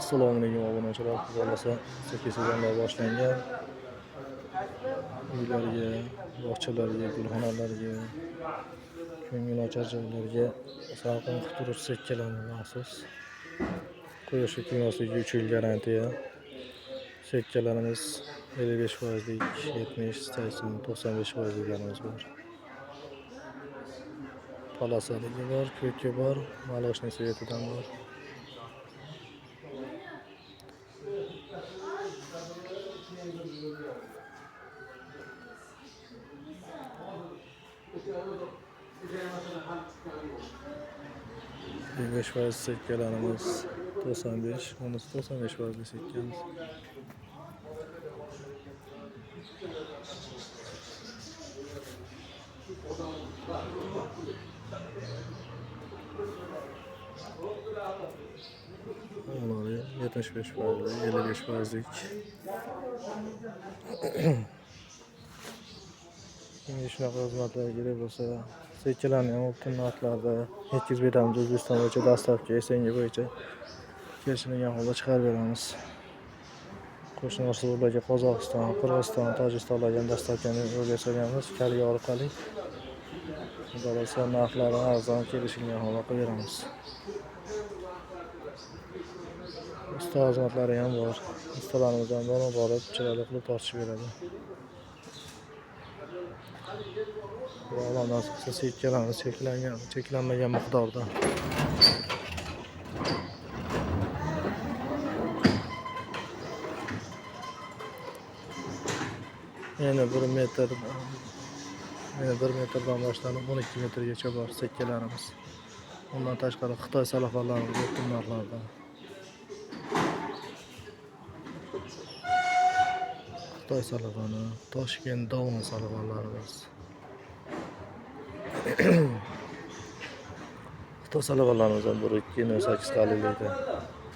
Assalomu alaykum obunachilar. Bo'lmasa sekin sezonlar boshlangan. Uylarga, bog'chalarga, gulxonalarga, ko'ngilochar joylarga salqin quturish sekkalari maxsus. Quyoshga tegmasligi 3 yil garantiya. Sekkalarimiz 55%lik, 70, 80, 95%liglarimiz bor. Palasaligi bor, ko'ki bor, maloshniy svetidan bor. Beş faiz sekkelerimiz 95, onu 95 faiz sekkemiz. Onları 75 faiz, 55 faizlik. Şimdi shunaqa xizmatlarga kerak bo'lsa, sekkalarni ham optin narxlarda yetkazib beramiz. O'zbekiston bo'yicha dastlabki SNG bo'yicha kelishilgan holda chiqarib beramiz. Qo'shni respublika Qozog'iston, Qirg'iziston, Tojikistonlarga ham dastlabki yo'l yasaganmiz. Karga orqali bo'lsa narxlari arzon kelishilgan holda qilib beramiz. Usta xizmatlari ham bor. Ustalarimizdan borib chiroyli qilib tortishib beradi. Allohdan so'rasa sekkalarimiz cheklanmagan miqdorda. Yana 1 metrdan boshlanib 12 metrgacha bor sekkalarimiz. Undan tashqari Xitoy salafonlarimiz o'tgan narxlarda. Xitoy salafoni, Toshkent Dovon salafonlarimiz. Xitoy salafonlarimizdan 1-2.8 qalilikda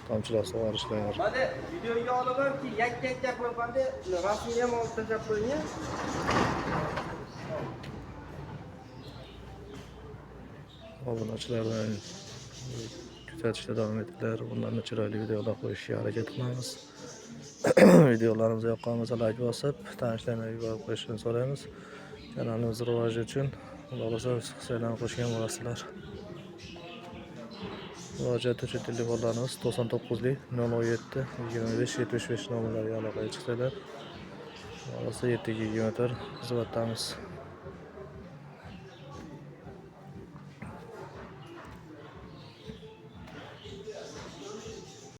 tomchilar sug'orishlar. Mana videoga olamanki, yakka qilganda rasmini ham olib tashlab qo'ying. Obunachilardan kuzatishda davom etinglar. Bundan chiroyli videolar qo'yishga harakat qilamiz. Videolarimiz yoqqan bo'lsa like bosib, tanishlarga yuborib qo'yishni so'raymiz. Kanalimiz rivoji uchun bo'lsa hissalarini qo'shgan bo'lasizlar. Murojaat uchun telefonlarimiz 99 017 25 75 nomerlariga aloqaga chiqsanglar, bo'lsa 7 kilometr xizmatdamiz.